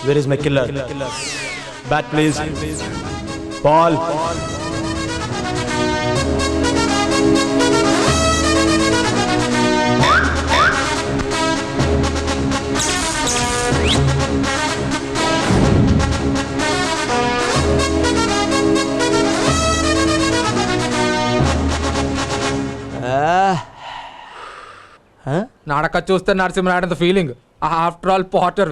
Where is my killer? Bat, please. Ball. నాడక చూస్తే Narasimha Naidu feeling. After all పాటర్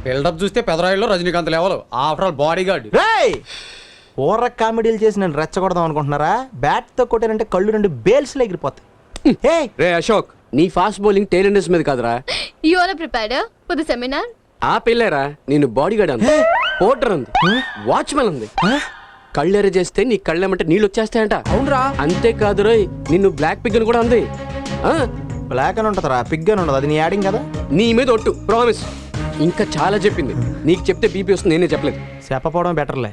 buildup చూస్తే పెదరాయిలో Rajinikanth level. After all bodyguard. ఓర్ర కామెడీలు చేసి నేను రెచ్చగొడదాం అనుకుంటున్నారా? బ్యాట్ తో కొట్టారంటే కళ్ళు రెండు బేల్స్ లో ఎగిరిపోతాయి. రే అశోక్, నీ ఫాస్ట్ బౌలింగ్ టైలెండర్స్ మీద కాదురా. You are prepared for the seminar? ఆ పిల్లేరా నేను బాడీ గార్డ్ అంది, పోర్టర్ ఉంది, వాచ్మెన్ ఉంది. కళ్ళెర చేస్తే నీ కళ్ళెమంటే నీళ్ళు వచ్చేస్తాయంట. అవునరా? అంతేకాదు రోయ్, నిన్ను బ్లాక్ పిగ్ అని కూడా ఉంది. బ్లాక్ అని ఉంటుందిరా, పిగ్ అని ఉండదు. అది నీ యాడింగ్ కదా. నీ మీద ఒట్టు, ప్రామిస్. ఇంకా చాలా చెప్పింది. నీకు చెప్తే బీపీ వస్తుంది, నేనే చెప్పలేదు. చెప్పపోవడం బెటర్లే.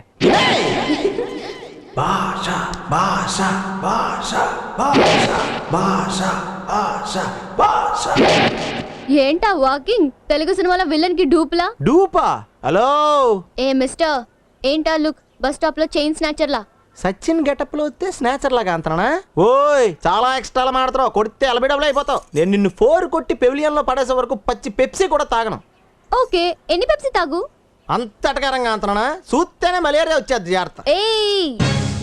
ఏంటా వాకింగ్? తెలుగు సినిమాలో విలన్ కి డూప్లా? డూపా? హలో ఏ మిస్టర్, ఏంటా లుక్? బస్ స్టాప్ లో చైన్ స్నాచర్లా? సచిన్ గెటప్ లో వస్తే స్నాచర్ లాగా అంతనా? ఓయ్ చాలా ఎక్స్ట్రా మాడతావు. కొడితే అలబిడబుల్ అయిపోతావు. నేను నిన్ను 4 కొట్టి పెవిలియన్ లో పడేసే వరకు పచ్చి పెప్సీ కూడా తాగను. ఓకే, ఎన్ని పెప్సీ తాగు? అంత అటకారంగా అంతనా? చూస్తేనే మలేరియా వచ్చేది. జాగ్రత్త. ఏయ్,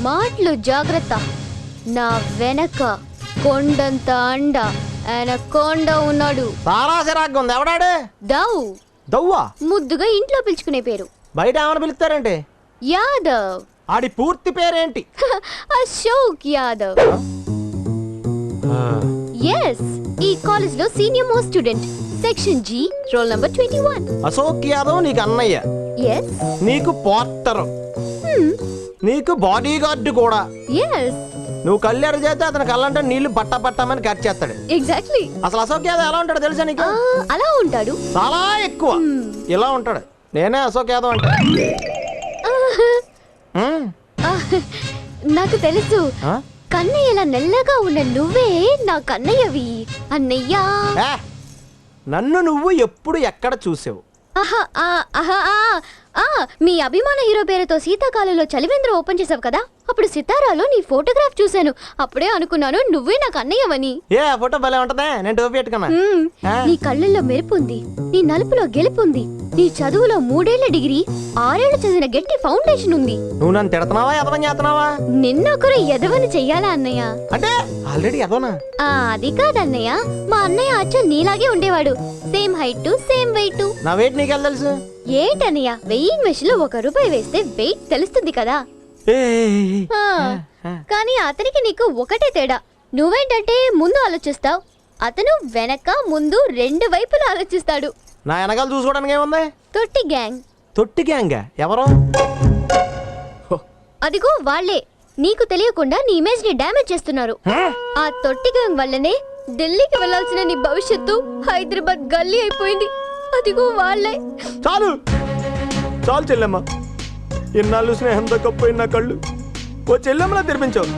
మాటలు జాగ్రత్త. నా వెనక కొండంత అండ ఆయన కొండ ఉన్నాడు. చాలా సిరాగ్గా ఉంది. ఎవడాడే? దౌ. దవ్వా? ముద్దుగా ఇంట్లో పిలుచుకునే పేరు. బయట ఏమని పిలుస్తారంటే? యాదవ్. ఆడి పూర్తి పేరేంటి? అశోక్ యాదవ్. ఎస్, ఈ కాలేజ్ లో senior most student, section G, roll number 21. Ashok Yadav నీకు అన్నయ్య. ఎస్. నీకు పోర్టర్. నీకు బాడీ గార్డ్ కూడా. ఎస్. నువ్వు కళ్ళెర చేస్తే అతను కళ్ళంటే నీళ్లు పట్టమని కట్ చేస్తాడు. ఎగ్జాక్ట్లీ. అసలు అశోక్ యాదవ్ ఎలా ఉంటాడు తెలుసా నీకు? అలా ఉంటాడు. చాలా ఎక్కువ ఇలా ఉంటాడు. నేనే అశోక్ యాదవ్ అంటే. నాకు తెలుసు. కన్నయ్యలా నెల్లగా ఉన్న నువ్వే నా కన్నయ్యవి. అన్నయ్యా. నన్ను నువ్వు ఎప్పుడు ఎక్కడ చూసావు? మీ అభిమాన హీరో పేరుతో శీతాకాలంలో చలివేంద్ర ఓపెన్ చేసావు కదా, అప్పుడు సితారాలో నీ ఫోటోగ్రాఫ్ చూశాను. అప్పుడే అనుకున్నాను నువ్వే నాకు అన్నయ్యవని. ఏ ఫోటో భలే ఉంటదా? నేను టోపీ పెట్టుకున్నా. నీ కళ్ళల్లో మెరుపుంది, నీ నలుపులో గెలుపుంది, నీ చదువులో 3 ఏళ్ల డిగ్రీ, 6 ఏళ్లు చదివిన గట్టి ఫౌండేషన్ ఉంది. నువ్వు నన్ను తిడతావా ఎదవని చేస్తున్నావా? నిన్నొకరు ఎదవని చెయ్యాలా అన్నయ్య? అంటే ఆల్రెడీ ఎదవనా? అది కాదన్నయ్య, మా అన్నయ్య అచ్చం నీలాగే ఉండేవాడు. Same height, same wait. నా వెయిట్ నీకెళ్ళ తెలుసు? ఏంటన్నయ్య, వెయింగ్ మెషిన్ లో 1 రూపాయి వేస్తే వెయిట్ తెలుస్తుంది కదా. కానీ అతనికి నీకు ఒకటే తేడా. నువ్వేంటంటే ముందు ఆలోచిస్తావు, అతను వెనక ముందు 2 వైపులు ఆలోచిస్తాడు. నా వెనకాల చూసుకోవడానికి ఏముంది? తొట్టి గ్యాంగ్. తొట్టి గ్యాంగ్ ఎవరు? అదిగో వాళ్ళే. నీకు తెలియకుండా నీ ఇమేజ్ ని డ్యామేజ్ చేస్తున్నారు. ఆ తొట్టి గ్యాంగ్ వల్లనే ఢిల్లీకి వెళ్లాల్సిన నీ భవిష్యత్తు హైదరాబాద్ గల్లీ అయిపోయింది. అదిగో వాళ్ళే. చాలు చాలు చెల్లెమ్మ. ఇన్నాళ్ళు స్నేహంతో కప్పోయిన నా కళ్ళు ఓ చెల్లెమ్మలా తెరిపించావు.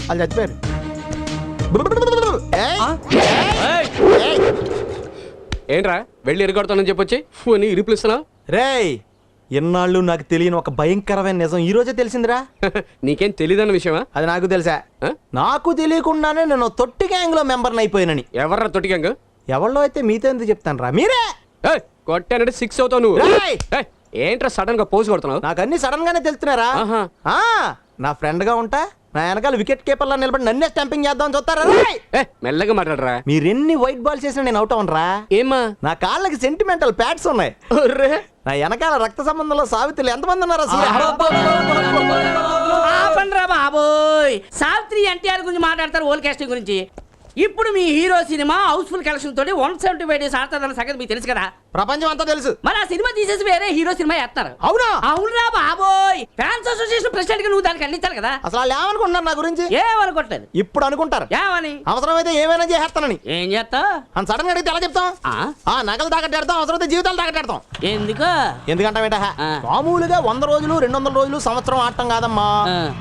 వాళ్ళు చచ్చిపోయారు. ఏంట్రా వెళ్ళి ఎరగొడతానని చెప్పొచ్చి ఫోన్ ఇరిపిస్తున్నావు? రేయ్, ఎన్నాళ్ళు నాకు తెలియని ఒక భయంకరమైన నిజం ఈ రోజే తెలిసిందిరా. నీకేం తెలీదన్న విషయమా? అది నాకు తెలుసా? నాకు తెలియకుండానే నేను తొట్టి గ్యాంగ్ లో మెంబర్ని అయిపోయినని. ఎవర్రా తొట్టి గ్యాంగ్? ఎవరిలో అయితే మీతో ఎందుకు చెప్తాను రా. మీరే కొట్టానంటే 6 అవుతావు నువ్వు. ఏంట్రా సడన్ గా పోజ్ కొడుతున్నావు? నాకు అన్ని సడన్ గానే తెలుస్తున్నారా? నా ఫ్రెండ్ గా ఉంటా నా వెనకాల వికెట్ కీపర్ లా నిలబడి నన్నే స్టాంపింగ్ చేద్దాం చూస్తారా? మెల్లగా మాట్లాడరా. మీరెన్ని వైట్ బాల్ చేసినా నేను అవుట్ అవనరా. ఏమా? నా కాళ్ళకి సెంటిమెంటల్ ప్యాడ్స్ ఉన్నాయి. నా వెనకాల రక్త సంబంధంలో సావిత్రులు ఎంతమంది ఉన్నారు? బాబోయ్, సావిత్రి ఎన్టీఆర్ గురించి మాట్లాడతారు, ఓల్ కాస్టింగ్ గురించి. ఇప్పుడు మీ హీరో సినిమా హౌస్ఫుల్ కలెక్షన్ తోటి 175 డేస్ ఆడుతుందన్న సంగతి మీకు తెలుసు కదా? ప్రపంచం అంతా తెలుసు. మరి ఆ సినిమా తీసేసి వేరే హీరో సినిమా వేస్తారు. అవునా? అవునరా బాబోయ్, ఫ్యాన్స్ అసోసియేషన్ ప్రెసిడెంట్ గా నువ్వు దానికి అందించాలి కదా. అసలు వాళ్ళు ఏమనుకుంటున్నారు నా గురించి? ఏమనుకోవట్లేదు. ఇప్పుడు అనుకుంటారు ఏమని? అవసరమైతే ఏమైనా చేస్తానని. ఏం చేస్తా అని సడన్ గా అడిగితే ఎలా చెప్తాం? నగలు తాకట్టాడతాం, అవసరమైతే జీవితాలు తాకట్టాడతాం. ఎందుకు? ఎందుకంటే మామూలుగా 100 రోజులు 200 రోజులు సంవత్సరం ఆడటం కాదమ్మా.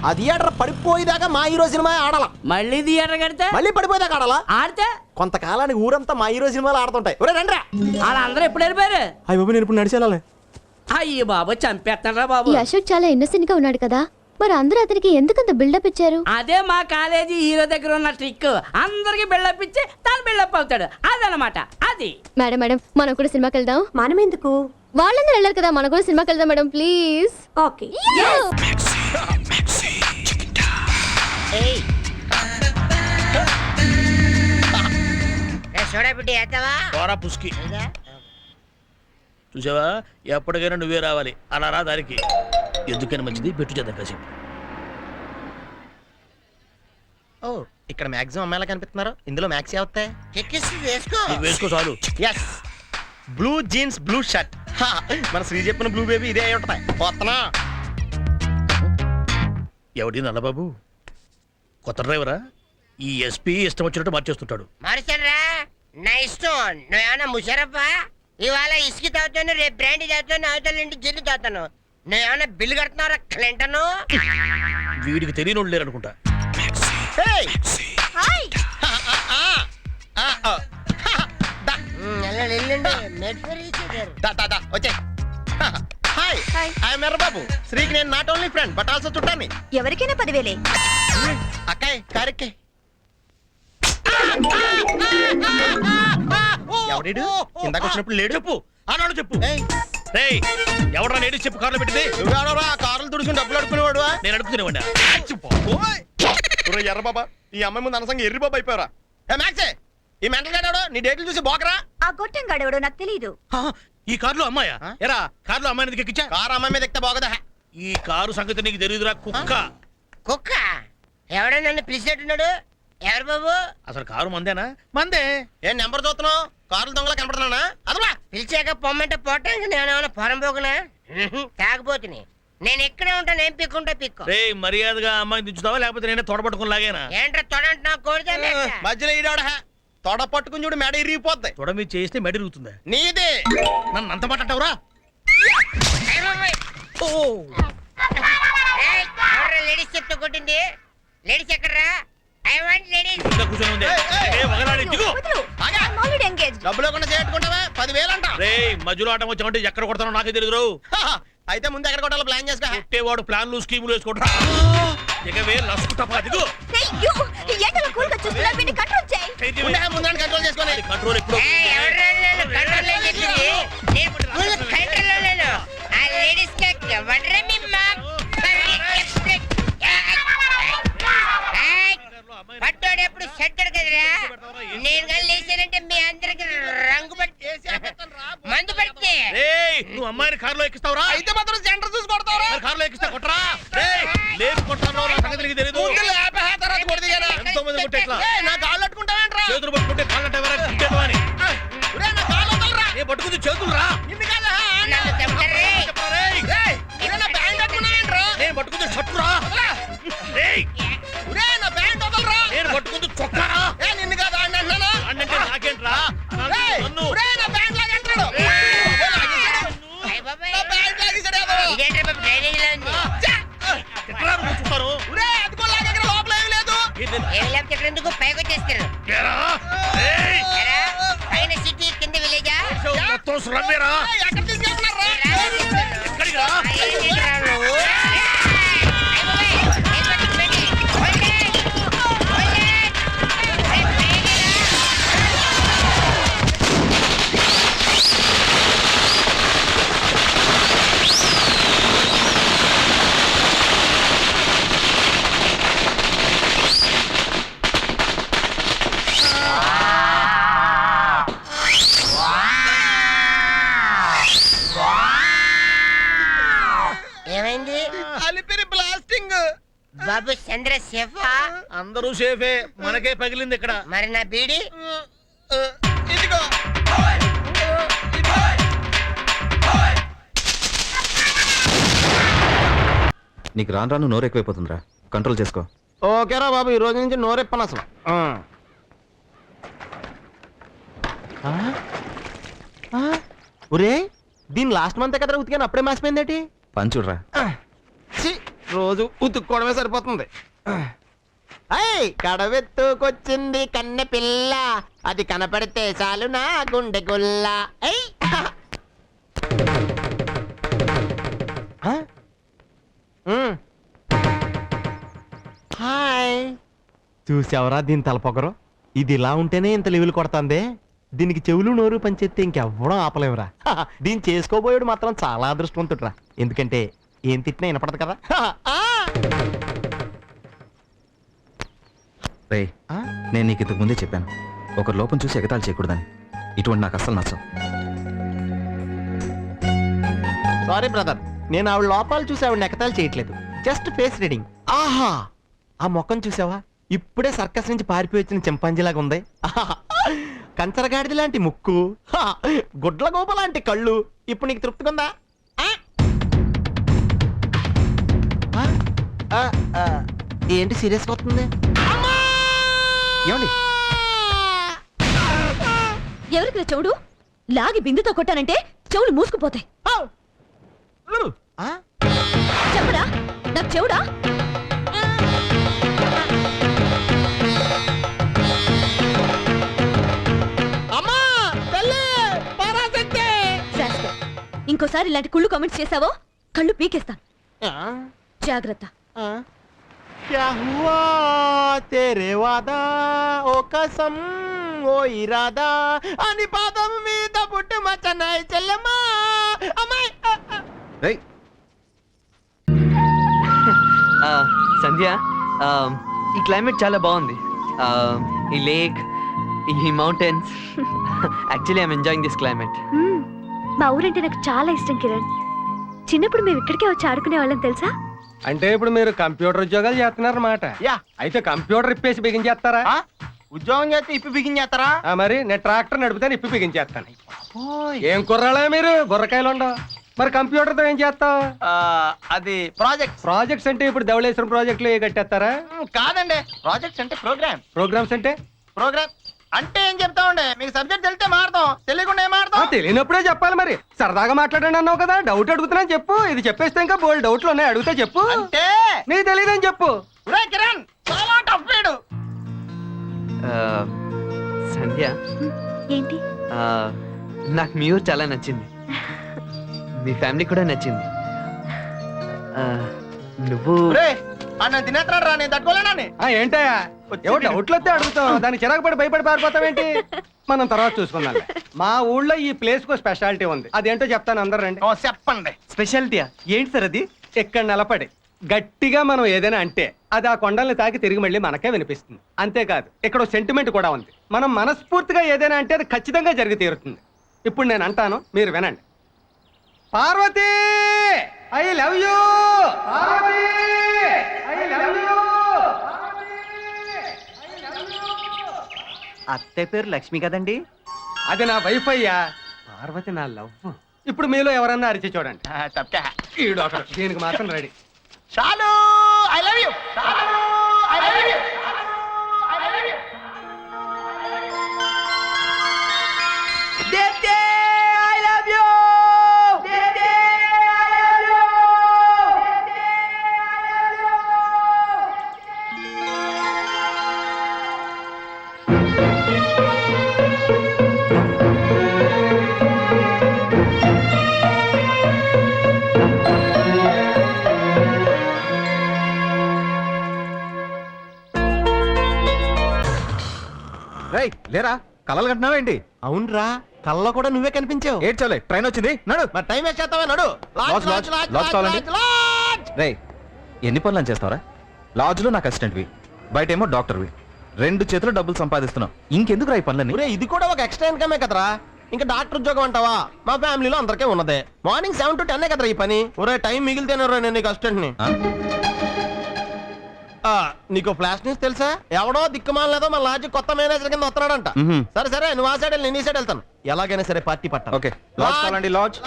ఆ థియేటర్ పడిపోయేదాకా మా హీరో సినిమా ఆడాల. మళ్ళీ థియేటర్ కడితే మళ్ళీ పడిపోయేదాకా ఆడాలా? ఆడితే కొంతకాలానికి ఊరంతా మా హీరో సినిమాలు ఆడుతుంటాయి. ఒరే రండ్రా. వాళ్ళందరూ ఎప్పుడు వెళ్ళిపోయారు? అయ్య బాబు నేను ఇప్పుడు నడిచేయాలి. అయ్యి బాబు చంపేస్తారా బాబు. ఈ అశోక్ చాలా ఇన్నోసెంట్ గా ఉన్నాడు కదా, మరి అందరూ అతనికి ఎందుకంత బిల్డప్ ఇచ్చారు? అదే మా కాలేజీ హీరో దగ్గర ఉన్న ట్రిక్. అందరికి బిల్డప్ ఇచ్చి తను బిల్డప్ అవుతాడు, అదనమాట అది. మేడం మేడం మనం కూడా సినిమాకి వెళ్దాం. మనం ఎందుకు? వాళ్ళందరూ వెళ్ళారు కదా, మనం కూడా సినిమాకి వెళ్దాం మేడం ప్లీజ్. ఓకే. పోరా పుస్కి. చూసావా, ఎప్పటికైనా నువ్వే రావాలి. అలా రా దానికి. ఎందుకని మంచిది, పెట్టు చేద్దాం కాసేపు. ఓ ఇక్కడ మాక్సిమం అమ్మాయిలా కనిపిస్తున్నారు. ఇందులో మ్యాక్స్ అవుతాయి. నువ్వు వేసుకో చాలు. Yes blue jeans blue shirt. మన శ్రీ చెప్పిన బ్లూ బేబీ ఇదే అయి ఉంటాయి. పోతనా ఎవడి నల్లబాబు కొత్త డ్రైవరా? ఈ ఎస్పీ ఇష్టం వచ్చినట్టు మార్చేస్తుంటాడు. మార్చరా నా ఇష్టం. నువ్వేమన్నా ముషరఫా? ఇవాళ ఇసుక తాగుతాను, రేపు బ్రాండీ తాగుతాను, అవతల ఇంటి జిల్లు తాగుతాను. నువ్వేమన్నా బిల్లు కడుతున్నారా క్లింటను? వీడికి తెలియని లేరు అనుకుంటా. వచ్చే హాయ్ ఐఎమ్ ఎర్రబాబు. శ్రీకి నేను not only friend but also చుట్టాన్ని. ఎవరికైనా 10,000. అక్కాయ్ కారెక్కే. ఎవడు ఇందాక వచ్చినప్పుడు లేడు. చెప్పు అన్నాడు చెప్పు. రేయ్ ఎవడరా లేడీస్ చెప్పు కార్లో పెట్టింది? నువ్వెవడరా కార్లు తుడుచుకుని డబ్బులు అడుకునేవాడు? నేను అడుగుతునేవాడినా? ఎర్ర బాబా ఈ అమ్మాయి ముందు అనసంగా ఎర్రి బాబా అయిపోయారా? మ్యాక్సే ఈ మెంటల్ గాడు నీ డేట్లు చూసి బోకరా. ఆ గొట్టం గడవడో నాకు తెలీదు. ఈ కార్లో అమ్మాయా? ఎరా కార్లో అమ్మాయి ఎందుకు ఎక్కించా? కారు అమ్మాయి మీద ఎక్కితే బాగదా? ఈ కారు సంగతి నీకు తెలియదురా కుక్క. కుక్క ఎవడో నన్ను పిలిచేట్టున్నాడు. ఎవరు బాబు? అసలు కారు మందేనా? మందే. ఏం నెంబర్ చూస్తున్నావు? కార్లు దొంగలా కనపడుతున్నా? అదలా పిలిచాక పొమ్మంటే పోవటానికి నేనేమన్నా పొరం పోకునా? తాగబోతుని. నేను ఎక్కడే ఉంటాను, ఏం పిక్కుంటా పిక్కు. రే మర్యాదగా అమ్మాయిని దించుతావా లేకపోతే నేనే తోడబట్టుకుని లాగేనా? ఏంట్రా తొడంట నా కోడితే మధ్యలో ఈడాడ తొడ పట్టుకుని చూడు మెడ ఇరిగిపోద్ది. తొడ మీద చేస్తే మెడిరుగుతుందా? నీదే. నన్ను అంత మాట అంటావురా? లేడీస్ చెప్తూ కొట్టింది. లేడీస్ ఎక్కడరా? I want ladies. ఇంకా కూర్చొని ఉంది. ఏ వగలాడి దిగు. Already engage. డబ్బులు లేకుండా చేయట్టుకుంటావా? 10,000 అంట. రే మధ్యలో ఆటం వచ్చామంటే ఎక్కడ కొడతానో నాకే తెలియదు. అయితే ముందు ఎక్కడ కొట్టాలో ప్లాన్ చేసుకో. కొట్టేవాడు ప్లాన్లు స్కీములు వేసుకుంటా. ఇక వే లసుకుంటా దిగు. అయ్యో ఏంటలా కూల్గా చూస్తున్నా, వీడిని కంట్రోల్ చేయి. ముందు కంట్రోల్ చేసుకోవాలి. కంట్రోల్ ఎప్పుడు? పట్టోడెప్పుడు షట్టడు కదరా. నేను కానీ లేచానంటే మీ అందరికి రంగు పట్టి మందు పడితే నువ్వు అమ్మాయిని కారులో ఎక్కిస్తావురా? అయితే మాత్రం సెంటర్ చూసి కొడతారా? కారులో ఎక్కిస్తా కొట్టరా? లేపు కొట్టాను సంగతి నీకు తెలియదు. ఎంతో మంది కొట్టేట్లా నా కాళ్ళు అట్టుకుంటావేంట్రా? చేతులు పట్టుకుంటే కాళ్ళంటే ఎవరైనా తిట్టేటవా అని. నా కాళ్ళు వదలరా. నేను పట్టుకుంది చేతులు రా. నన్ను చెప్తారే. నా ప్యాంట్ అట్టుకున్నావేంట్రా? నేను పట్టుకుంది షర్టు రా. నా ప్యాంట్ వదలరా. నేను పట్టుకుంది చొక్కారా. నిన్ను కాదు ఆయన అంటున్నాను. అంటే నాకేంట్రా? నన్ను నా ప్యాంట్ లాగంటాడు. అయ్ బాబాయ్. నా ప్యాంట్ లాగేసాడు ఏదో. ఇదేంట్రా బాబు డ్రైనేజ్ లో ఉంది. ఎట్లా కూర్చుంటారు? అది కూడా లాగేక్కడ లోపల ఏమీ లేదు. ఏం లేకపోతే ఇక్కడ ఎందుకు పైకి వచ్చేస్తారు? ఏరా? ఎరా? పైన సిటీ కింద విలేజా? మొత్తం సురమ్మేరా. ఎక్కడ తీసుకెళ్తున్నారా? ఎక్కడికి రా? ఏమైంది అలిపిరి బ్లాస్టింగ్. బాబు చంద్రశేఫా? అందరూ సేఫే, మనకే పగిలింది ఇక్కడ. మరి నా బీడి? ఇదిగో నీకు రాను రాను నోరు ఎక్కువైపోతుందిరా, కంట్రోల్ చేసుకో. ఓకేరా బాబు, ఈ రోజు నుంచి నోరెప్పను అసలు. ఒరే దీని లాస్ట్ మంత్ కదరా ఉతికాను, అప్పుడే మాసిపోయిందేటి? పని చూడరా. రోజు ఉతుక్కోవడమే సరిపోతుంది. కడవెత్తుకొచ్చింది కన్నె పిల్ల, అది కనపడితే చాలు నా గుండె గుల్ల. హాయ్, చూసావరా దీని తలపొగరు? ఇది ఇలా ఉంటేనే ఇంత లెవెల్ కొడుతుంది. దీనికి చెవులు నోరు పనిచేస్తే ఇంకెవ్వడం ఆపలేవురా. దీన్ని చేసుకోబోయాడు మాత్రం చాలా అదృష్టవంతుడురా, ఎందుకంటే ఏం తిట్టినా వినపడదు కదా. రే, నేను నీకు ఇంతకు ముందే చెప్పాను, ఒకరి లోపం చూసి ఎగతాళి చేయకూడదని. ఇటువంటి నాకు అస్సలు నచ్చం. సారీ బ్రదర్, నేను ఆవిడ లోపాలు చూసి ఆవిడ ఎకతాలు చేయట్లేదు, జస్ట్ ఫేస్ రీడింగ్. ఆహా, ఆ ముఖం చూసావా? ఇప్పుడే సర్కస్ నుంచి పారిపోయి వచ్చిన చింపాంజీలాగా ఉంది. కంచరగాడిది లాంటి ముక్కు, గుడ్ల గోప లాంటి కళ్ళు. ఇప్పుడు నీకు తృప్తిగా ఉందా? ఏంటి సీరియస్గా వస్తుంది? ఏమండి? ఎవరికి చెవుడు లాగి బిందుతో కొట్టానంటే చెవులు మూసుకుపోతాయి. చెప్పడా నాకు చెవుడా? శాస్త్రం, ఇంకోసారి ఇలాంటి కుళ్ళు కామెంట్స్ చేసావో కళ్ళు పీకేస్తాను. జాగ్రత్త. क्या हुआ तेरे वादा ओ कसम ओ इरादा అని పాదం మీద పుట్టు మచనాయ్ చెల్లెమ్మా అమ్మాయి. రేయ్, సంధ్య, ఈ క్లైమేట్ చాలా బాగుంది. ఈ లేక్, ఈ mountains, actually I'm enjoying this climate. మా ఊరంటే నాకు చాలా ఇష్టం కిరణ్. చిన్నప్పుడు మేము ఇక్కడికే వచ్చి ఆడుకునే వాళ్ళం తెలుసా? అంటే ఇప్పుడు మీరు కంప్యూటర్ ఉద్యోగాలు చేస్తున్నారన్నమాట. యా, అయితే కంప్యూటర్ ఇప్పేసి బిగించేస్తారా? ఉద్యోగం చేస్తే ఇప్పి బిగించేస్తారా? మరి నేను ట్రాక్టర్ నడిపితే ఇప్పి బిగించేస్తాను. ఏం కుర్రాళ్ళే మీరు, బుర్రకాయలు ఉండవు. మరి కంప్యూటర్తో ఏం చేస్తావు? అది ప్రాజెక్ట్స్ అంటే ఇప్పుడు ధవళేశ్వరం ప్రాజెక్టులు కట్టేస్తారా? కాదండి, ప్రాజెక్ట్స్ అంటే ప్రోగ్రామ్స్ అంటే ప్రోగ్రామ్ అంటే ఏం చెప్తా ఉండే? మీకు సబ్జెక్ట్ తెలిస్తే మాడతాం, తెలియకుండా ఏం మాడతాం? తెలియనప్పుడే చెప్పాలి. మరి సరదాగా మాట్లాడండి అన్నావు కదా, డౌట్ అడుగుతున్నాను చెప్పు. ఇది చెప్పేస్తే ఇంకా బోల్డ్ డౌట్లు ఉన్నాయి, అడిగితే చెప్పు. అంటే నీకు తెలియదని చెప్పు. ఒరేయ్ కిరణ్, చాలా టఫ్ వీడు. సంధ్య, ఏంటి? నాకు మీ ఊరు చాలా నచ్చింది, మీ ఫ్యామిలీ కూడా నచ్చింది. నువ్వు అన్న తినేస్తాడు రా, నేను తట్టుకోలేనని. ఏంటయ్యా ఏవో డౌట్లు వస్తే అడుగుతావు, దానికి చిరాకు పడి భయపడి పారిపోతావేంటి? మనం తర్వాత చూసుకుందాం. మా ఊళ్ళో ఈ ప్లేస్ కు స్పెషాలిటీ ఉంది, అదేంటో చెప్తాను, అందరు రండి. చెప్పండి. స్పెషాలిటీయా ఏంటి సార్ అది? ఇక్కడ నిలబడి గట్టిగా మనం ఏదైనా అంటే అది ఆ కొండల్ని తాకి తిరిగి మళ్ళీ మనకే వినిపిస్తుంది. అంతేకాదు, ఇక్కడ సెంటిమెంట్ కూడా ఉంది. మనం మనస్ఫూర్తిగా ఏదైనా అంటే అది ఖచ్చితంగా జరిగి తీరుతుంది. ఇప్పుడు నేను అంటాను, మీరు వినండి. Parvati, I love you. Parvati, I love you. అత్తే పేరు లక్ష్మి కదండి? అది నా వైఫ్ అయ్యా, పార్వతి నా లవ్. ఇప్పుడు మీలో ఎవరన్నా అరిచి చూడండి. తప్ప ఈడు ఒకడు, దీనికి మాత్రం రెడీ. చాలు, I love you. I love you. రేయ్, లేరా, కలలు కంటున్నావేంటి? అవునరా, కళ్ళలో కూడా నువ్వే కనిపించావు. ఏడ్చాలే, ట్రైన్ వచ్చింది, నడు. మరి టైం వేస్ట్ చేస్తావా? నడు. లాడ్జ్ కావాలండి. రేయ్, ఎన్ని పనులు చేస్తావరా? లాడ్జ్లో నాకు అసిస్టెంట్వి, బయటేమో డాక్టర్వి. 2 చేతులు డబ్బులు సంపాదిస్తున్నావు, ఇంకెందుకు రా ఈ పనులని? ఒరే, ఇది కూడా ఒక ఎక్స్ట్రా ఇన్కమే కదరా. ఇంకా డాక్టర్ ఉద్యోగం అంటావా? మా ఫ్యామిలీలో అందరికీ ఉన్నదే. మార్నింగ్ 7 to 10 కదరా ఈ పని. ఒరే, టైం మిగిలితేనే నేను నీకు అసిస్టెంట్ ని. నీకు ఫ్లాష్ న్యూస్ తెలుసా? ఎవడో దిక్కుమాలేదో మన లాడ్జ్ కొత్త మేనేజర్ కింద వస్తున్నాడంట. సరే సరే, నువ్వు ఆ సైడ్ వెళ్ళి నేను ఈ సైడ్ వెళ్తాను. ఎలాగైనా సరే పార్టీ పట్టాలి. ఓకే, లాడ్జ్ కావాలండి. లాడ్జ్.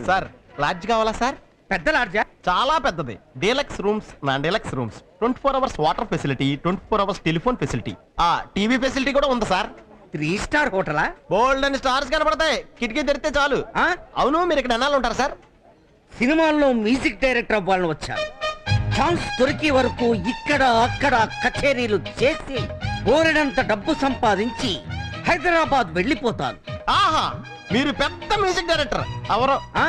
సార్, లాడ్జ్ కావాలా సార్? పెద్ద లాడ్జా? చాలా పెద్దది. Deluxe rooms, non deluxe rooms, 24 hours water facility, 24 hours telephone facility, TV facility కూడా ఉంది సార్. 3 star హోటలా? బోల్డ్ అని స్టార్స్ కనపడతాయి, కిటికీ తెరిస్తే చాలు. అవును, మీరు ఇక్కడ ఎన్నాళ్ళు ఉంటారు సార్? సినిమాల్లో మ్యూజిక్ డైరెక్టర్ అవ్వాలని వచ్చా. ఛాన్స్ దొరికే వరకు ఇక్కడ అక్కడ కచేరీలు చేసి బోరెడంత డబ్బు సంపాదించి హైదరాబాద్ వెళ్ళిపోతాను. ఆహా మీరు పెద్ద మ్యూజిక్ డైరెక్టర్ ఎవరో ఆ?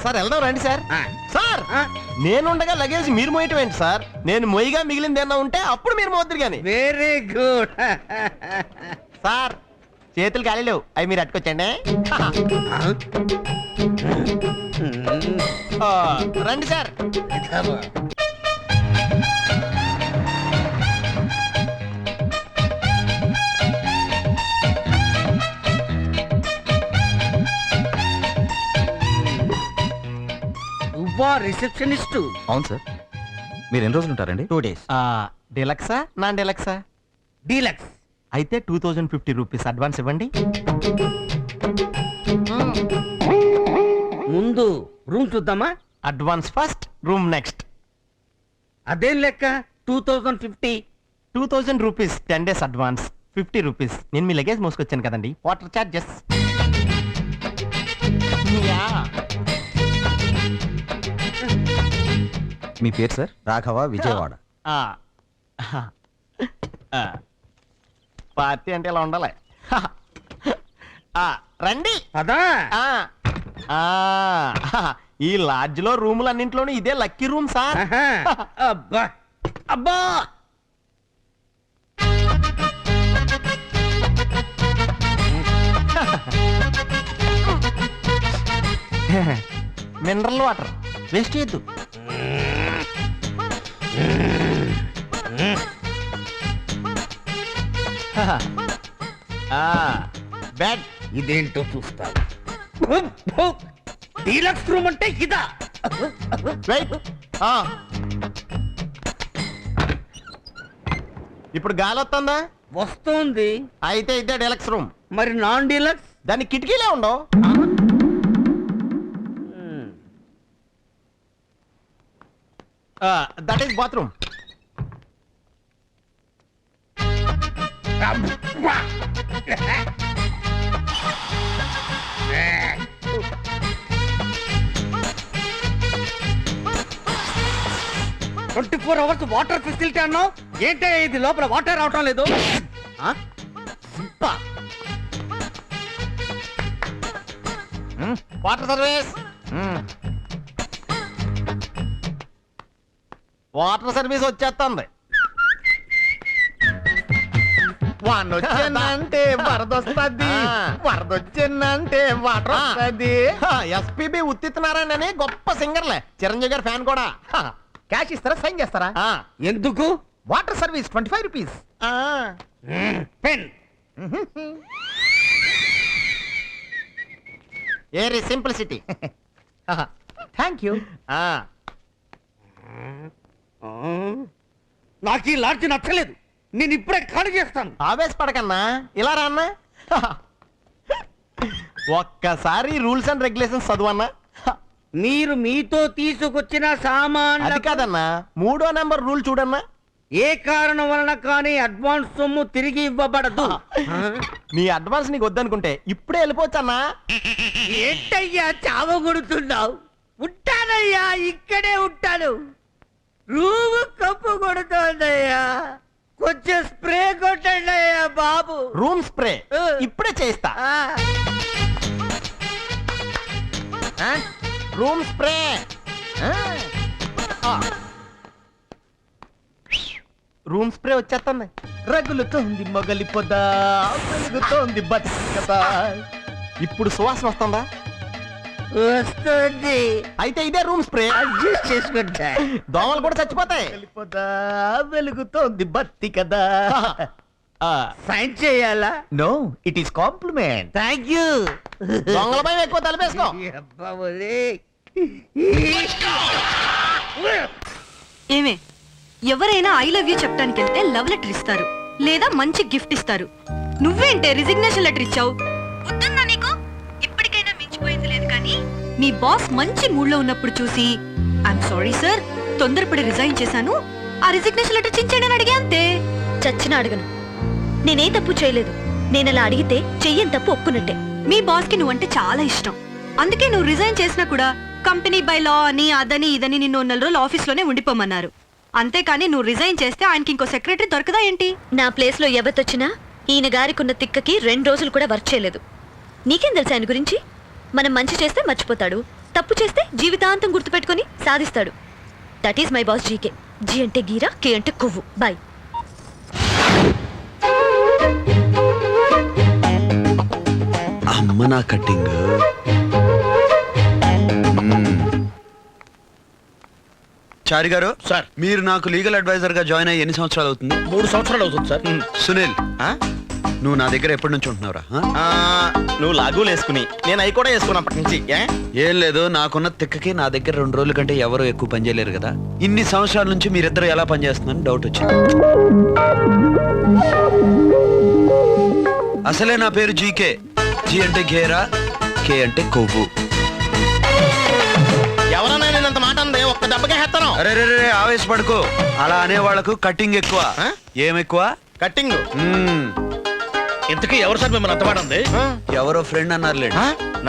సార్ వెళ్దాం రండి సార్. ఆ. సార్ ఆ? నేనుండగా లగేజ్ మీరు మోయటం ఏంటి సార్? నేను మొయ్యగా మిగిలింది ఏమన్నా ఉంటే అప్పుడు మీరు మోద్దరు గాని. Very good. సార్ చేతులు ఖాళీ లేవు, అవి మీరు అట్టుకొచ్చండి. రండి సార్. నువ్వా రిసెప్షనిస్ట్? అవును సార్. మీరు ఎన్ని రోజులు ఉంటారండి? 2 days. డీలక్సా నాన్ డీలక్సా? డీలక్స్. అయితే 2050 రూపీస్ అడ్వాన్స్ ఇవ్వండి. ముందు రూమ్ చూద్దామా? Advance first, room next. అదేం లెక్క 2050? 2000 రూపీస్ 10 days అడ్వాన్స్, 50 రూపీస్. నేను మీ లగేజ్ మోసుకొచ్చాను కదండి, వాటర్ చార్జెస్. మీ పేరు సార్? రాఘవ, విజయవాడ. పార్టీ అంటే ఇలా ఉండాలి. రండి. అదా ఆ, ఆ, ఈ లాడ్జ్ లో రూములన్నింటిలోనూ ఇదే లక్కీ రూమ్ సార్. ఆహా. అబ్బా అబ్బా మినరల్ వాటర్ వేస్ట్ చేయొద్దు. బెడ్ ఇదేంటో చూస్తాను. డీలక్స్ రూమ్ అంటే ఇదా? వెయిట్. ఇప్పుడు గాలి వస్తుందా? వస్తుంది. అయితే ఇదే డెలక్స్ రూమ్. మరి నాన్ డీలక్స్? దాని కిటికీలే ఉండవు. That is bathroom. Twenty 24 hours water facility అన్నావు ఏంటే? ఇది లోపల వాటర్ రావటం లేదు. Water service. వాటర్ సర్వీస్ వచ్చేస్తుంది. వానొచ్చిందంటే వరదొస్తుంది, వరదొచ్చిందంటే వాటర్ వస్తుంది. ఎస్పీబీ ఉత్తిత్ నారాయణ అని గొప్ప సింగర్లే, చిరంజీవి గారి ఫ్యాన్ కూడా. క్యాష్ ఇస్తారా, సైన్ చేస్తారా? ఎందుకు? Water service 25 rupees. Pen. Eri simplicity. Thank you. నాకు ఈ లాడ్జి నచ్చలేదు. నేను ఇప్పుడే ఖాళీ చేస్తాను. ఆవేశపడకన్నా, ఇలా రా అన్నా. ఒక్కసారి రూల్స్ అండ్ రెగ్యులేషన్స్ చదువన్నా. మీరు మీతో తీసుకొచ్చిన సామాన్ అది కాదన్నా, 3వ నెంబర్ రూల్ చూడన్నా. ఏ కారణం వలన కానీ అడ్వాన్స్ సొమ్ము తిరిగి ఇవ్వబడదు. నీ అడ్వాన్స్ నీకు వద్దనుకుంటే ఇప్పుడే వెళ్ళిపోవచ్చన్నా. ఏంటయ్యా చావగొడుతున్నావు? ఉంటానయ్యా, ఇక్కడే ఉంటాను. రూము కప్పు కొడుతోందయ్యా, కొంచెం స్ప్రే కొట్టండి అయ్యా బాబు. రూమ్ స్ప్రే ఇప్పుడే చేయిస్తా. Room spray. రూమ్ స్ప్రే వచ్చేస్తుంది. రగులుతోంది మొగలి పొద, వెలుగుతోంది బతుకదా. ఇప్పుడు సువాసన వస్తుందా? వస్తుంది. అయితే ఇదే రూమ్ స్ప్రే. అడ్జస్ట్ చేసుకుంటా. దోమలు కూడా చచ్చిపోతాయి. పొద వెలుగుతోంది బత్తి కదా. సైన్ చేయాలా? No, it is compliment. Thank you. దొంగల భయం ఎక్కువ, తలపేసుకో. ఏమే, ఎవరైనా ఐ లవ్ యూ చెప్పడానికి వెళ్తే లవ్ లెటర్ ఇస్తారు లేదా మంచి గిఫ్ట్ ఇస్తారు. నువ్వేంటే రిజిగ్నేషన్ లెటర్ ఇచ్చావు? వద్దున్నా నీకు? ఇప్పటికైనా మించిపోయింది లేదు కానీ మీ బాస్ మంచి మూడ్ లో ఉన్నప్పుడు చూసి ఐఎమ్ సారీ సార్, తొందరపడి రిజైన్ చేశాను, ఆ రిజిగ్నేషన్ లెటర్ చించేయని అని అడిగే అంతే. చచ్చిన అడగను. నేనే తప్పు చేయలేదు. నేను అలా అడిగితే చెయ్యని తప్పు ఒప్పుకున్నట్టే. మీ బాస్ కి నువ్వంటే చాలా ఇష్టం, అందుకే నువ్వు రిజైన్ చేసినా కూడా కంపెనీ బై లా అని అదని ఇదని నిన్ను 4 రోజులు ఆఫీస్ లోనే ఉండిపోమన్నారు. అంతేకాని నువ్వు రిజైన్ చేస్తే ఆయనకి ఇంకో సెక్రటరీ దొరకదా ఏంటి? నా ప్లేస్ లో ఎవరితొచ్చినా ఈయన గారికున్న తిక్కకి 2 రోజులు కూడా వర్క్ చేయలేదు. నీకేం తెలుసు ఆయన గురించి? మనం మంచి చేస్తే మర్చిపోతాడు, తప్పు చేస్తే జీవితాంతం గుర్తుపెట్టుకుని సాధిస్తాడు. That is my boss GK. G అంటే గీరా, కే అంటే కొవ్వు. బాయ్. అమ్మ నా కట్టింగ్. చారి గారు, సార్. మీరు నాకు లీగల్ అడ్వైజర్ గా జాయిన్ అయ్యి ఎన్ని సంవత్సరాలు అవుతుంది? 3 సంవత్సరాలు అవుతుంది సార్. సునీల్, నువ్వు నా దగ్గర ఎప్పటి నుంచి ఉంటున్నావురా? నువ్వు లాగులు వేసుకుని నేను అవి కూడా వేసుకున్నప్పటి నుంచి. ఏం లేదు, నాకున్న తిక్కకి నా దగ్గర 2 రోజుల కంటే ఎవరు ఎక్కువ పని చేయలేరు కదా. ఇన్ని సంవత్సరాల నుంచి మీరిద్దరు ఎలా పని చేస్తున్నారని డౌట్ వచ్చింది. అసలే నా పేరు జీకే. జీ అంటే గేరా, కే అంటే కొవ్వు. ఎవరన్నా నేను అంత మాట అందే ఒక్క దెబ్బకే హెత్తను. అరే రే రే, ఆవేశపడుకో. అలా అనే వాళ్ళకు కట్టింగ్ ఎక్కువ. ఏం ఎక్కువ? కట్టింగ్. ఇంతకీ ఎవరు సార్ మిమ్మల్ని అంత వాడంది? ఎవరో ఫ్రెండ్ అన్నారులే.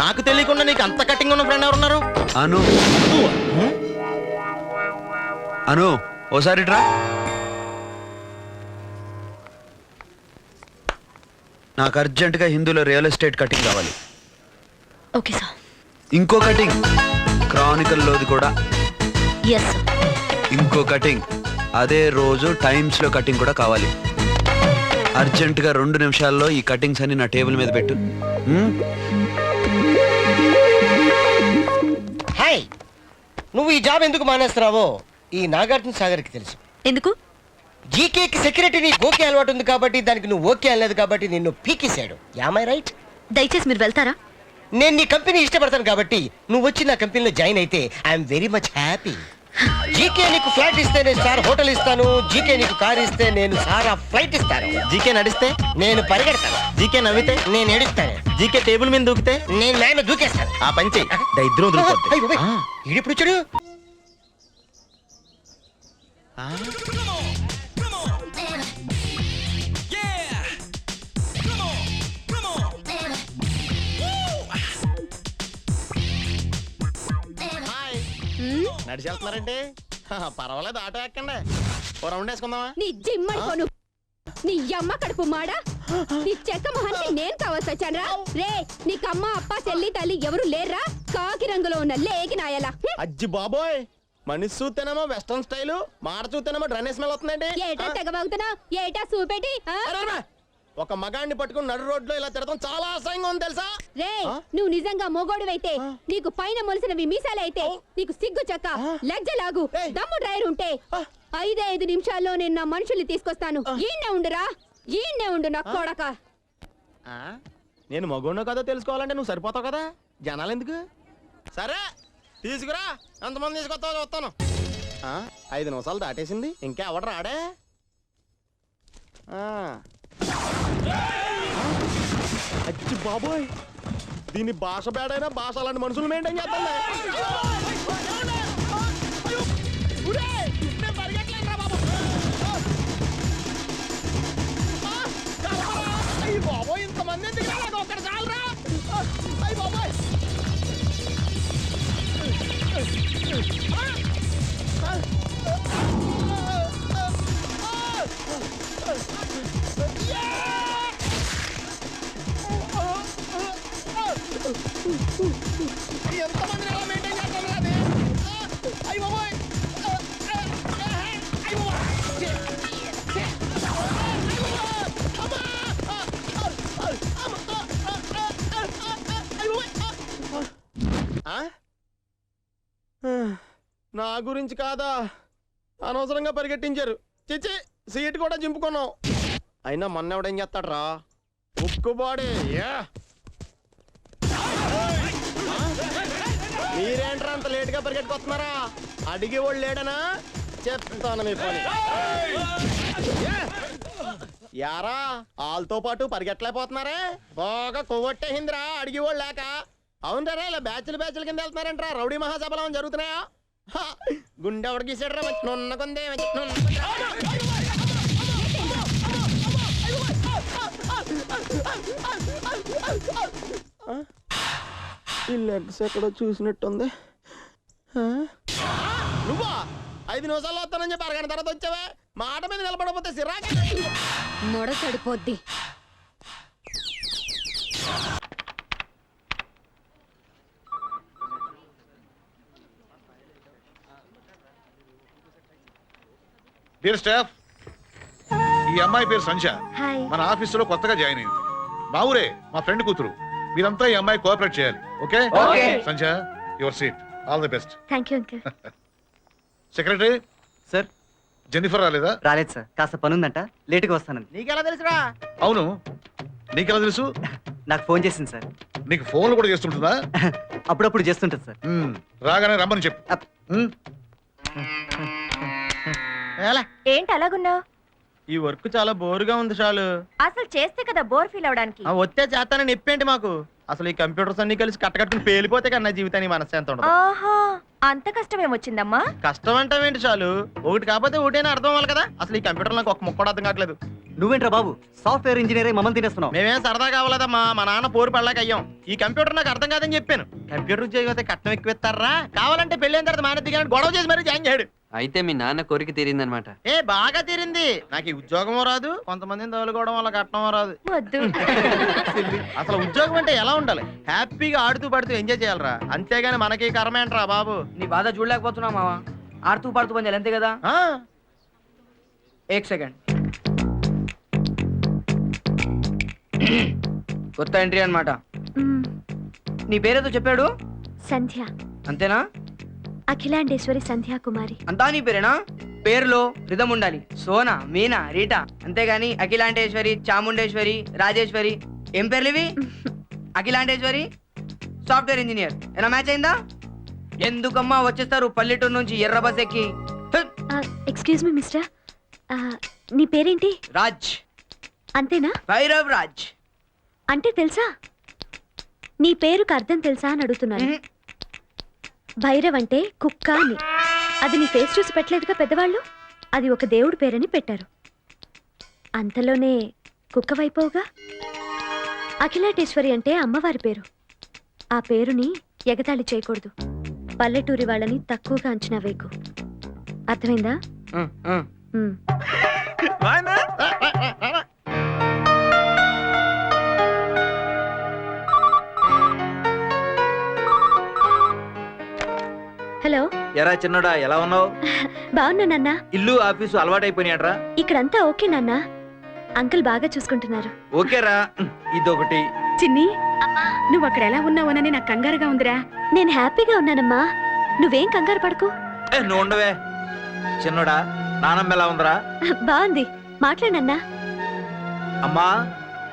నాకు తెలియకుండా నీకు అంత కట్టింగ్ ఉన్న ఫ్రెండ్ ఎవరున్నారు? అను. అను, ఓసారి రా. నాకు అర్జెంటుగా హిందూలో రియల్ ఎస్టేట్ కటింగ్ కావాలి. Okay sir. ఇంకో కటింగ్ క్రానికల్ లోది కూడా. Yes sir. ఇంకో కటింగ్ అదే రోజు టైమ్స్ లో కటింగ్ కూడా కావాలి. అర్జెంటుగా 2 నిమిషాల్లో ఈ కటింగ్స్ అన్ని నా టేబుల్ మీద పెట్టు. హాయ్, నువ్వు ఈ జాబ్ ఎందుకు మానేస్తున్నావో ఈ నాగార్జున సాగర్కి తెలుసు. ఎందుకు? జీకేకి సెక్రటరీ ఓకే అలవాటు ఉంది కాబట్టి, దానికి నువ్వు ఓకే అనలేదు కాబట్టి నిన్ను పీకేశాడు. Am I right? దయచేసి మీరు వెళ్తారా? నేను నీ కంపెనీ ఇష్టపడతాను కాబట్టి నువ్వు వచ్చి నా కంపెనీలో జాయిన్ అయితే I'm very much happy. GK నీకు ఫ్లాట్ ఇస్తే నేను స్టార్ హోటల్ ఇస్తాను. జీకే నీకు కార్ ఇస్తే నేను సారా ఫ్లైట్ ఇస్తాను. జీకే నడిస్తే నేను పరిగెడతాను. జీకే నవ్వితే నేను ఏడుస్తాను. జీకే టేబుల్ మీద దూకితే నేను మేన దూకేస్తాను. ఆ పంచి దరిద్రం వదిలిపోద్ది. ఈడిప్పుడు చూడు. నడిచి వెళ్తున్నారంటే పర్వాలేదు, ఆటో ఎక్కండి, ఓ రౌండ్ వేసుకుందామా? నీ జిమ్మడుకోను, నీ అమ్మ కడుపు మాడా, నీ చెక్క మొహానికి నేను కావాల్సి వచ్చానరా? రే, నీకు అమ్మ అప్ప చెల్లి తల్లి ఎవరు లేర్రా? కాకి రంగులో ఉన్న లేకి నాయలా. అజ్జి బాబోయ్, మనిషి చూస్తేనేమో వెస్టర్న్ స్టైల్, మాట చూస్తేనేమో డ్రైనేజ్ స్మెల్ వస్తుందండి. ఏటా తెగబాగుతున్నా? ఏటా చూపెట్టి? ఒక మగాడిని పట్టుకుని నడు రోడ్లో ఇలా తిరగడం చాలా అసహ్యంగా ఉంది తెలుసా? రే, నువ్వు నిజంగా మొగోడువైతే, నీకు పైన మొలిసినవి మీసాలైతే, నీకు సిగ్గు చెక్క లజ్జలాగు దమ్ము డ్రైవర్ ఉంటే 5 నిమిషాల్లో నేను నా మనుషుల్ని తీసుకొస్తాను. ఈయన్నే ఉండురా, ఈయన్నే ఉండు నా కొడక. నేను మగోడో కదో తెలుసుకోవాలంటే నువ్వు సరిపోతావు కదా, జనాలు ఎందుకు? సరే తీసుకురా, ఎంతమంది తీసుకొస్తావు చూస్తాను. 5 నిమిషాలు దాటేసింది, ఇంకా ఎవడు రాడే? అచ్చి బాబోయ్, దీని భాష బేడైనా భాష అలాంటి మనుషులు మెయింటైన్ చేద్దాం. బాబోయ్, ఇంతమంది ఎందుకు రాలేదు? ఒక్కటి చాలరా. అయ్యి బాబోయ్, ఎంతమంది ఎలా మెయింటైన్ చేస్తాను అది? అయ్యి బాబోయ్, నా గురించి కాదా, అనవసరంగా పరిగెట్టించారు. చిచ్చి, సీట్ కూడా చింపుకున్నాం. అయినా మొన్న ఎవడేం చేస్తాడు రా, ఉక్కుబాడే. మీరేంట్రా అంత లేట్ గా పరిగెట్టుకొస్తున్నారా? అడిగి వాళ్ళు లేడనా? చెప్తాను మీ పని. యారా, వాళ్ళతో పాటు పరిగెట్టలేకపోతున్నారే? బాగా కొవ్వొట్టేసిందిరా అడిగి వాళ్ళు లేక. అవునరా, ఇలా బ్యాచ్లు కింద వెళ్తున్నారంట్రా? రౌడీ మహాసభలు ఏమైనా జరుగుతున్నాయా? గుండె ఎవడు గీసాడరా? మంచి నున్నకుందే, ఈ లెగ్స్ ఎక్కడో చూసినట్టుంది. నువ్వా? 5 నిమిషాల్లో వస్తానని చెప్పి అరగంట తర్వాత వచ్చావా? మాట మీద నిలబడకపోతే సిరాకి. మొడ సడిపోద్ది. డియర్ స్టాఫ్, ఈ అమ్మాయి పేరు సంధ్య. హాయ్. మన ఆఫీసులో కొత్తగా జాయిన్ అయింది. మా ఊరే, మా ఫ్రెండ్ కూతురు. మీరంతా ఈ అమ్మాయి కోఆపరేట్ చేయాలి. Okay? Sandhya, your seat. All the best. Thank you uncle. Secretary sir Jennifer రాలేదా? రాలేదు సార్, కాస్త పని ఉందంట, లేటుగా వస్తానండి. నీకెలా తెలుసురా? అవును, నీకెలా తెలుసు? నాకు ఫోన్ చేసింది సార్. నీకు ఫోన్లు కూడా చేస్తుంటుందా? అప్పుడప్పుడు చేస్తుంటది సార్. రాగానే రమ్మని చెప్పు. మ్మ్. ఏంటి అలాగున్నావు? ఈ వర్క్ చాలా బోరుగా ఉంది చాలు. అసలు చేస్తే కదా బోర్ ఫీల్ అవడానికి. వచ్చే చేస్తానని నిప్పేంటి మాకు? అసలు ఈ కంప్యూటర్స్ అన్ని కలిసి కట్టకట్టుకుని పేలిపోతే కన్నా జీవితానికి మనశ్శాంతి ఉండదు. ఆహా, అంత కష్టం ఏమొచ్చిందమ్మా? కష్టం అంటావేంటి చాలు? ఒకటి కాకపోతే ఒకటైనా అర్థం అవ్వాలి కదా. అసలు ఈ కంప్యూటర్ నాకు ఒక ముక్క కూడా అర్థం కావట్లేదు. నువ్వేంట్రా బాబు, సాఫ్ట్వేర్ ఇంజనీర్ మమ్మల్ని తినేస్తున్నావు. మేమేం సరదా కావాలదమ్మా, మా నాన్న పోరు పడలేక అయ్యాం. ఈ కంప్యూటర్ నాకు అర్థం కాదని చెప్పాను. కంప్యూటర్ ఉద్యోగం అయితే కట్నం ఎక్కువ కావాలంటే పెళ్ళైన తర్వాత మానేది కానీ గొడవ చేసి మరీ జాయిన్ చేయడు. అయితే మీ నాన్న కోరిక తీరిందనమాట. ఏ బాగా తీరింది. నాకు ఈ ఉద్యోగం రాదు, కొంతమందిని తగులుకోవడం వల్ల కట్నం రాదు. వద్దు. అసలు ఉద్యోగం అంటే ఎలా ఉండాలి? హ్యాపీగా ఆడుతూ పడుతూ ఎంజాయ్ చేయాలరా, అంతేగాని మనకి కర్మేంట్రా బాబు. నీ బాధ చూడలేకపోతున్నా మావా. ఆడుతూ పాడుతూ పని చేయాలి అంతే కదా. ఏక్ సెకండ్. కొత్త ఎంట్రీ అన్నమాట. నీ పేరేదో చెప్పాడు? సంధ్య. అంతేనా? అఖిలాండేశ్వరి సంధ్యా కుమారి. అంతా నీ పేరేనా? పేరులో రిధం ఉండాలి. సోనా, మీనా, రీటా, అంతేగాని అఖిలాండేశ్వరి, చాముండేశ్వరి, రాజేశ్వరి ఏం పేర్లు ఇవి? Akhilandeshwari software engineer. ఏనా మ్యాచ్ అయిందా? ఎందుకమ్మా వచ్చేస్తారు పల్లెటూరు నుంచి ఎర్ర బస్ ఎక్కి? ఎక్స్క్యూజ్ మీ మిస్టర్, నీ పేరేంటి? రాజ్. అంతేనా? భైరవ్ రాజ్. అంటే తెలుసా? నీ పేరుకు అర్థం తెలుసా అని అడుగుతున్నాను. భైరవ్ అంటే కుక్క అని. అది నీ ఫేస్ చూసి పెట్టలేదుగా పెద్దవాళ్ళు. అది ఒక దేవుడి పేరని పెట్టారు. అంతలోనే కుక్క వైపోవుగా. అఖిలాటేశ్వరి అంటే అమ్మవారి పేరు. ఆ పేరుని ఎగతాళి చేయకూడదు. పల్లెటూరి వాళ్ళని తక్కువగా అంచనా వేయకు. అర్థమైందా? ఉమ్. హలో. ఎరా చిన్నోడా, ఎలా ఉన్నావు? బాగున్నా నాన్న. ఇల్లు ఆఫీసు అలవాటైపోయినాడ్రా? ఇక్కడంతా ఓకే నాన్న. అంకుల్ బాగా చూసుకుంటున్నారు. ఓకేరా, ఇదొకటి. చిన్ని, నువ్వు అక్కడ ఎలా ఉన్నావోనని నాకు కంగారుగా ఉందిరా. నేను హ్యాపీగా ఉన్నానమ్మా, నువ్వేం కంగారు పడకు. నువ్వు ఉండవే. చిన్నోడా, నానమ్మ ఎలా ఉందిరా? బాగుంది, మాట్లాడన్నా. అమ్మా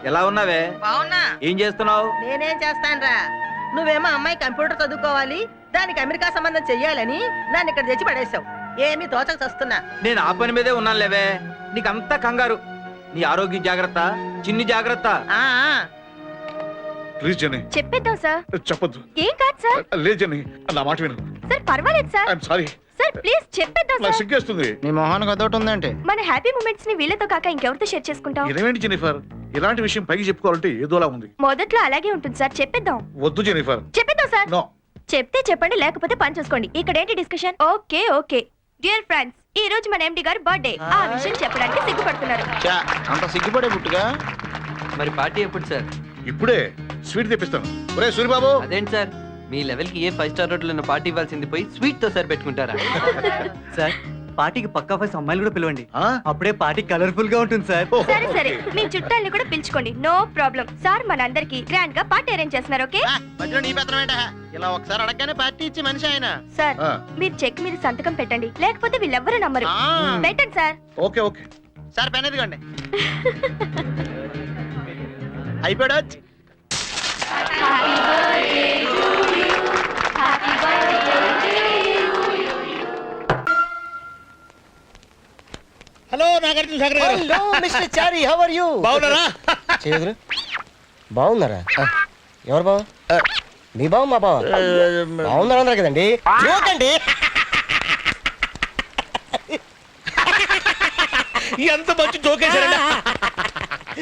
ఎలా ఉన్నావే? బావున్నా. ఏం చేస్తున్నావు? నేనేం చేస్తానురా, నువ్వేమో అమ్మాయి కంప్యూటర్ చదువుకోవాలి, దానికి అమెరికా సంబంధం చెయ్యాలని నన్ను ఇక్కడ తెచ్చి పడేసావు. ఏమీ తోచక చస్తున్నా. నేను ఆ పని మీదే ఉన్నాను లేవే. నీకంతా కంగారు. నీ ఆరోగ్యం జాగ్రత్త, చిన్ని జాగ్రత్త. Please Jenny. చెప్పేద్దాం సార్. చెప్పొద్దు. ఏం కాదు సార్. లేదు జెన్నీ, నా మాట విను. సార్ పర్వాలేదు sir. I'm sorry. Sir please చెప్పేద్దాం నాకు సార్. సిగ్గేస్తుంది. నీ మొహానికి అదొకటి ఉందంటే. మన హ్యాపీ మూమెంట్స్ ని వీళ్ళతో కాక ఇంకెవరితో షేర్ చేసుకుంటాం? ఇదేంటి జెనిఫర్, ఇలాంటి విషయం పైకి చెప్పుకోవాలంటే ఏదోలా ఉంది. మొదట్లో అలాగే ఉంటుంది సార్, చెప్పేద్దాం. వద్దు జెనిఫర్. చెప్పేద్దాం సార్. నో. చెప్తే చెప్పండి, లేకపోతే పని చూసుకోండి. ఇక్కడ ఏంటి discussion? Okay okay. Dear friends, ఈ రోజు మన ఎండి గారు బర్త్డే. ఆ విషయం చెప్పడానికి సిగ్గుపడుతున్నారు. అంత సిగ్గుపడే పుట్టుగా. మరి పార్టీ ఎప్పుడు సార్? ఇప్పుడే స్వీట్ తెప్పిస్తాను. ఒరే సూరిబాబు. అదేంటి సార్, మీ లెవెల్ కి ఏ 5 స్టార్ హోటల్ పార్టీ ఇవ్వాల్సింది పోయి స్వీట్ తో సార్ పెట్టుకుంటారా? సార్ పార్టీకి పక్కా 5 అమ్మాయిలు కూడా పిలవండి. అప్పుడే పార్టీ కలర్ఫుల్ గా ఉంటుంది సార్. సరే సరే, మీ చుట్టాలని కూడా పిలుచుకోండి, నో ప్రాబ్లం. సార్ మనందరికి గ్రాండ్ గా పార్టీ అరేంజ్ చేస్తున్నారు. ఓకే మధ్యలో నీ పెత్తనం ఏంటా? ఇలా ఒకసారి అడగగానే పార్టీ ఇచ్చి మనిషి ఆయన. సార్ మీరు చెక్ మీద సంతకం పెట్టండి, లేకపోతే వీళ్ళెవ్వరూ నమ్మరు. పెట్టండి sir. Okay okay. Sir pen ఎదుగండి. అయిపోయాడు. హలో నాగార్జున సాగర్ గారు. Hello mister Chari, how are you? బాగున్నారా? చేదురు బాగున్నారా? ఎవరు బావ? మీ బావ మా బావ? బాగున్నారు అన్నారు కదండి. చూడండి ఎంత మంచి జోకేశారండి.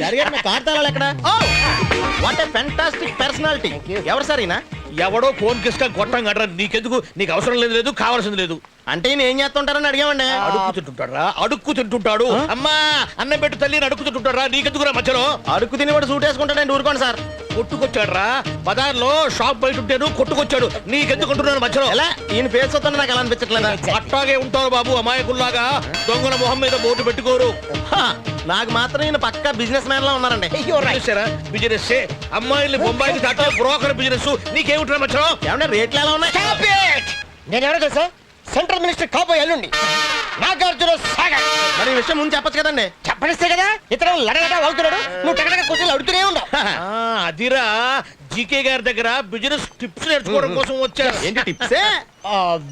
జరిగారు నా కార్తాళాలు ఎక్కడ? What a fantastic personality. ఎవరు సార్ ఈయన? ఎవడో ఫోన్ కిస్కా గొట్టం గడ్రా నీకెందుకు? నీకు అవసరం లేదు, లేదు కావాల్సింది లేదు. అంటే ఈయన ఏం చేస్తుంటారని అడిగామండి. అడుక్కు తింటుంటాడా? అడుక్కు తింటుంటాడు. అమ్మా అన్నం పెట్టు తల్లి అడుక్కు తింటుంటారా? నీకెందుకురా మధ్యలో? అడుక్కు తిని వాడు సూట్ వేసుకుంటాడండి. ఊరుకోండి సార్. కొట్టుకొచ్చాడ్రా బజార్లో, షాప్ బయట ఉంటేను కొట్టుకొచ్చాడు. నీకెందుకు అంటున్నాను మధ్యలో? ఎలా ఈయన పేరు చూస్తుంటే నాకు ఎలా అనిపించట్లేదా? అట్టాగే ఉంటారు బాబు, అమాయకుల్లాగా దొంగల మొహం మీద బోటు పెట్టుకోరు. హా, నాకు మాత్రం ఈయన పక్కా బిజినెస్ మ్యాన్ లా ఉన్నారండి. బిజినెస్ అమ్మాయిల్ని బొంబాయికి దాటే బ్రోకర్ బిజినెస్. నీకేమిట్రా మధ్యలో? ఏమన్నా రేట్లు ఎలా ఉన్నాయి? నేను ఎవరో తెలుసా? సెంట్రల్ మినిస్టర్ కాబోయే అల్లుండి నాగార్జున సాగర్. మరి ఈ విషయం ముందు చెప్పొచ్చు కదండి. చెప్పనిస్తే కదా ఇతను లడగడ వాగుతున్నాడు, నువ్వు టగడగ క్వశ్చన్లు అడుగుతూనే ఉన్నావు. అదిరా జీకే గారి దగ్గర బిజినెస్ టిప్స్ నేర్చుకోవడం కోసం వచ్చారు. ఏంటి టిప్సే?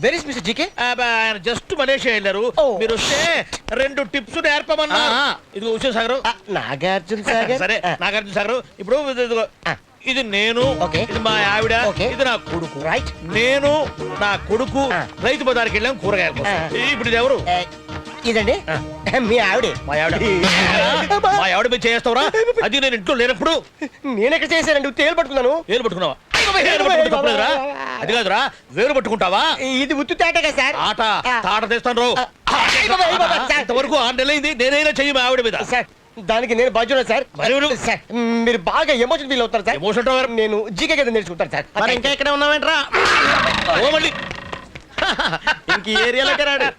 Very mister GK. ఆయన జస్ట్ మలేషియా వెళ్ళారు. మీరు వస్తే 2 టిప్స్ నేర్పమన్నారు. ఇది ఉషాసాగర్. నాగార్జున సాగర్. సరే నాగార్జున సాగర్. ఇప్పుడు ఇదిగో, ఇది నేను, Okay. ఇది మా ఆవిడ, Okay. ఇది నా కొడుకు. రైట్. నేను నా కొడుకు రైతు బజార్కి వెళ్ళాం కూరగాయల కోసం. ఇప్పుడు ఇది ఎవరు? ఇదండి మీ ఆవిడే. మా ఆవిడ. మా ఆవిడ మీద చేస్తావురా? అది నేను ఇంట్లో లేనప్పుడు నేనెక్కడ చేశానండి? తేలు పట్టుకున్నాను. వేలు పట్టుకున్నావా? వేలు పట్టుకుంటే తప్పలేదురా? అది కాదురా, వేలు పట్టుకుంటావా? ఇది ఉత్తు తేట కదా సార్. ఆట తాట తెస్తాను రావు. ఇంతవరకు 6 నెలలైంది నేనైనా చెయ్యి మా ఆవిడ మీద. సార్ దానికి నేను బాధ్యున్నా సార్. మరి ఎవరు? సార్ మీరు బాగా ఎమోషన్ ఫీల్ అవుతారు సార్. ఎమోషన్ అంటే నేను జీకే కదా నేర్చుకుంటాను సార్. మరి ఇంకా ఇక్కడే ఉన్నావేంట్రా? ఓ మళ్ళీ ఇంక ఈ ఏరియాలోకి రాడు.